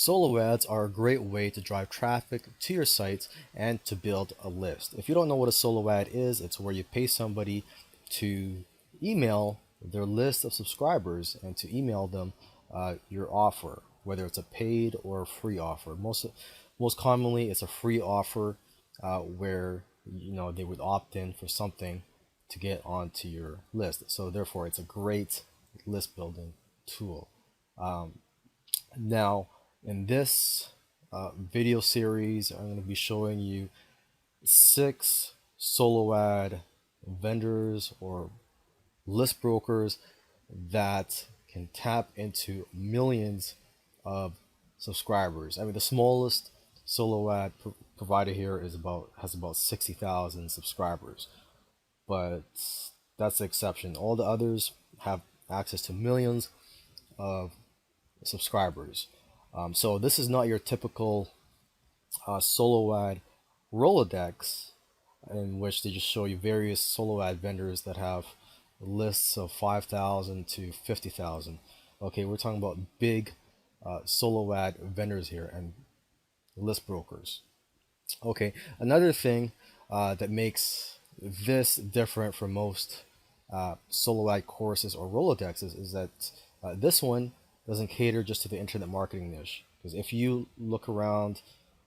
Solo ads are a great way to drive traffic to your sites and to build a list. If you don't know what a solo ad is, it's where you pay somebody to email their list of subscribers and to email them your offer, whether it's a paid or a free offer. Most commonly, it's a free offer where they would opt in for something to get onto your list. So therefore, it's a great list building tool. Now, in this video series, I'm going to be showing you 6 solo ad vendors or list brokers that can tap into millions of subscribers. I mean, the smallest solo ad provider here has about 60,000 subscribers, but that's the exception. All the others have access to millions of subscribers. So this is not your typical solo ad Rolodex in which they just show you various solo ad vendors that have lists of 5,000 to 50,000. Okay, we're talking about big solo ad vendors here and list brokers. Okay, another thing that makes this different from most solo ad courses or Rolodexes is that this one doesn't cater just to the internet marketing niche. Because if you look around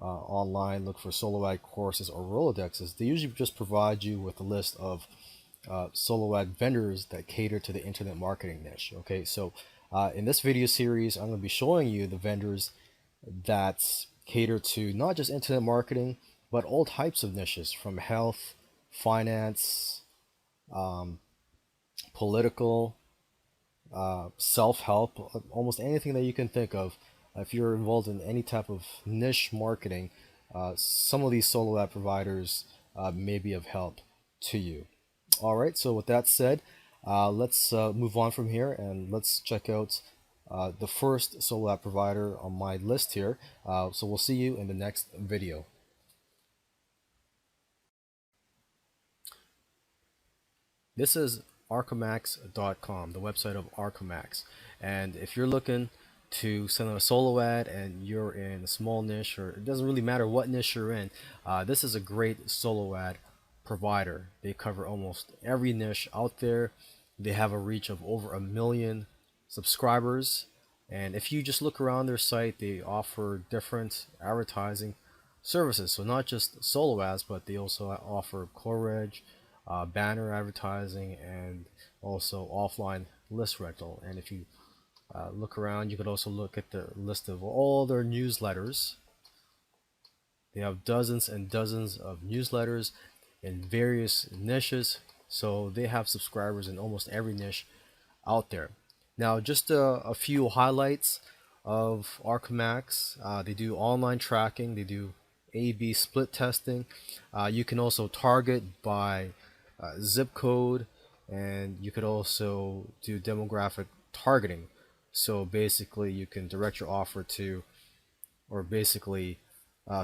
online, look for solo ad courses or Rolodexes, they usually just provide you with a list of solo ad vendors that cater to the internet marketing niche. Okay, so in this video series, I'm going to be showing you the vendors that cater to not just internet marketing, but all types of niches from health, finance, political, self-help, almost anything that you can think of. If you're involved in any type of niche marketing, some of these solo ad providers may be of help to you. All right, so with that said, let's move on from here and let's check out the first solo ad provider on my list here. So we'll see you in the next video. This is arcomax.com, the website of Arcomax. And if you're looking to send a solo ad and you're in a small niche, or it doesn't really matter what niche you're in, this is a great solo ad provider. They cover almost every niche out there. They have a reach of over 1 million subscribers. And if you just look around their site, they offer different advertising services. So not just solo ads, but they also offer coverage, banner advertising, and also offline list rental. And if you look around, you could also look at the list of all their newsletters. They have dozens and dozens of newsletters in various niches, so they have subscribers in almost every niche out there. Now, just a few highlights of Arcomax. They do online tracking, they do A/B split testing. You can also target by zip code, and you could also do demographic targeting. So basically, you can direct your offer to, or basically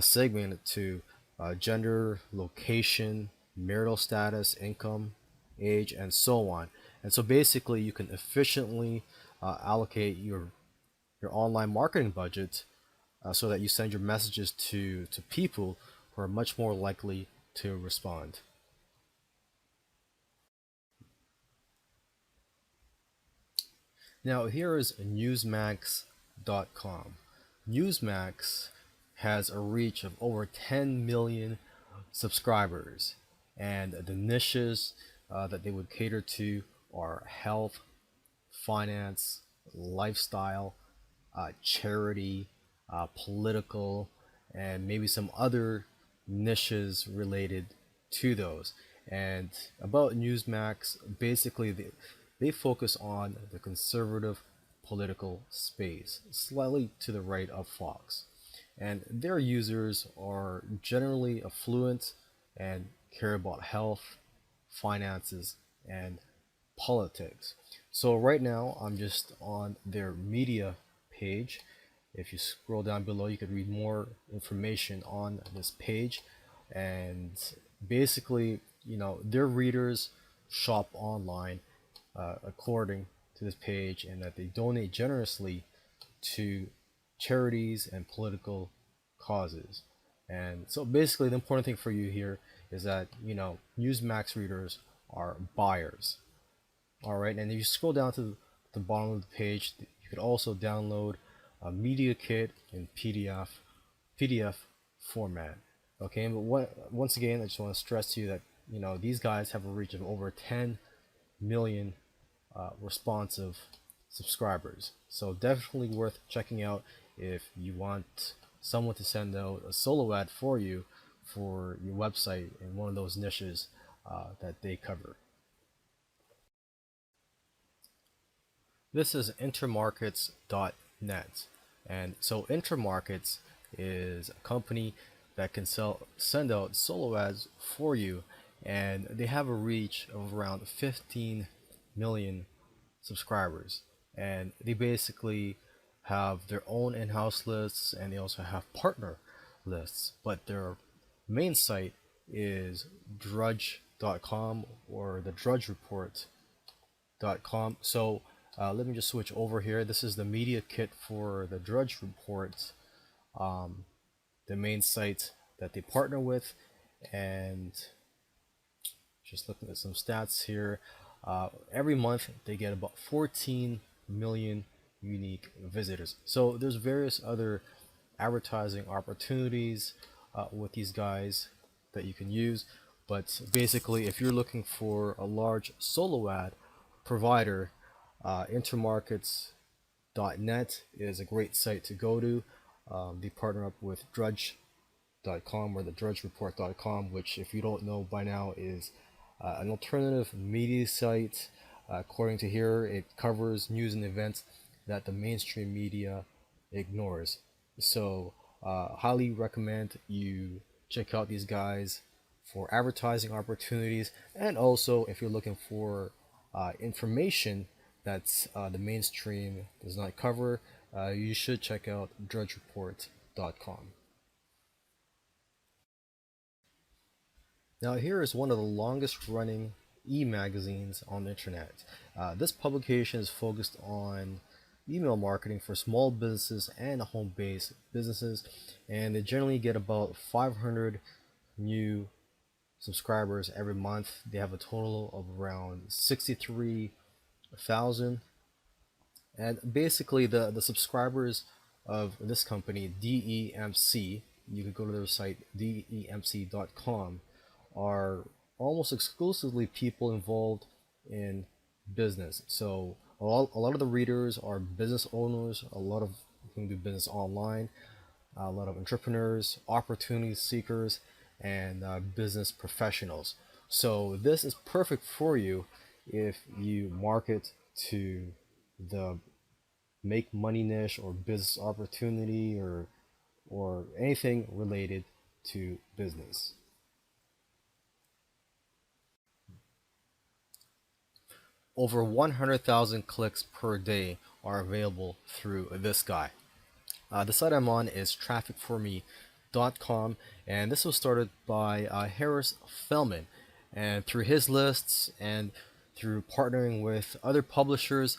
segment it to gender, location, marital status, income, age, and so on. And so basically, you can efficiently allocate your online marketing budget so that you send your messages to people who are much more likely to respond. Now here is Newsmax.com. Newsmax has a reach of over 10 million subscribers, and the niches that they would cater to are health, finance, lifestyle, charity, political, and maybe some other niches related to those. And about Newsmax, basically they focus on the conservative political space, slightly to the right of Fox. And their users are generally affluent and care about health, finances, and politics. So right now I'm just on their media page. If you scroll down below, you could read more information on this page. And basically, their readers shop online according to this page, and that they donate generously to charities, and political causes. And so basically, the important thing for you here is that, Newsmax readers are buyers. All right, and if you scroll down to the bottom of the page, you could also download a media kit in PDF format. Okay, but once again, I just want to stress to you that these guys have a reach of over 10 million responsive subscribers. So definitely worth checking out if you want someone to send out a solo ad for you for your website in one of those niches that they cover. This is intermarkets.net. And so Intermarkets is a company that can send out solo ads for you, and they have a reach of around 15 million subscribers. And they basically have their own in-house lists, and they also have partner lists, but their main site is drudge.com or the Drudge Report.com. So let me just switch over here. This is the media kit for the Drudge Report, the main site that they partner with. And just looking at some stats here, every month they get about 14 million unique visitors. So there's various other advertising opportunities with these guys that you can use. But basically, if you're looking for a large solo ad provider, intermarkets.net is a great site to go to. They partner up with drudge.com or the drudgereport.com, which, if you don't know by now, is an alternative media site. According to here, it covers news and events that the mainstream media ignores. So highly recommend you check out these guys for advertising opportunities, and also if you're looking for information that the mainstream does not cover, you should check out drudgereport.com. Now here is one of the longest running e-magazines on the internet. This publication is focused on email marketing for small businesses and home-based businesses, and they generally get about 500 new subscribers every month. They have a total of around 63,000. And basically, the subscribers of this company, DEMC, you could go to their site, demc.com, are almost exclusively people involved in business. So a lot of the readers are business owners, a lot of who do business online, a lot of entrepreneurs, opportunity seekers, and business professionals. So this is perfect for you if you market to the make money niche or business opportunity, or anything related to business. Over 100,000 clicks per day are available through this guy. The site I'm on is trafficforme.com, and this was started by Harris Fellman. And through his lists and through partnering with other publishers,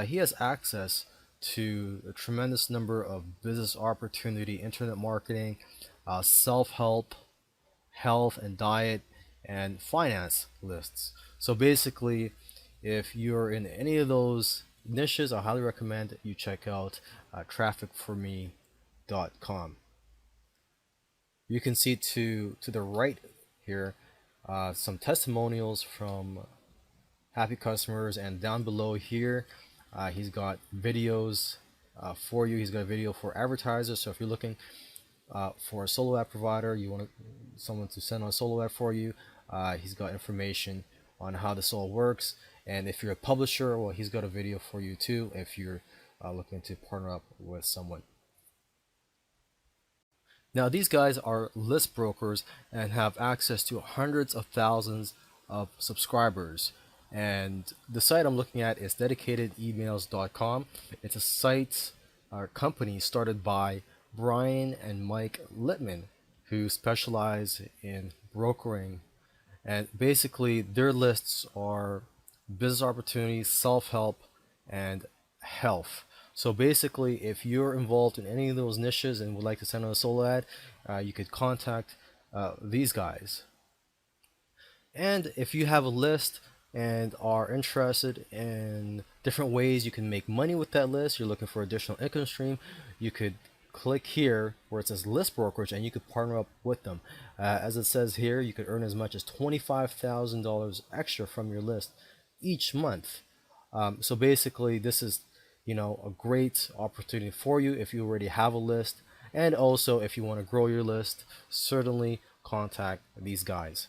he has access to a tremendous number of business opportunity, internet marketing, self-help, health and diet, and finance lists. So basically, if you're in any of those niches, I highly recommend you check out trafficforme.com. You can see to the right here some testimonials from happy customers, and down below here he's got videos for you. He's got a video for advertisers. So if you're looking for a solo ad provider, you want someone to send on a solo ad for you, he's got information on how this all works. And if you're a publisher, well, he's got a video for you too if you're looking to partner up with someone. Now these guys are list brokers and have access to hundreds of thousands of subscribers. And the site I'm looking at is dedicatedemails.com. It's a site or company started by Brian and Mike Littman, who specialize in brokering. And basically their lists are business opportunities, self-help, and health. So basically, if you're involved in any of those niches and would like to send out a solo ad, you could contact these guys. And if you have a list and are interested in different ways you can make money with that list, you're looking for additional income stream, you could click here where it says list brokerage and you could partner up with them. As it says here, you could earn as much as $25,000 extra from your list each month. So basically, this is, a great opportunity for you if you already have a list, and also if you want to grow your list. Certainly contact these guys.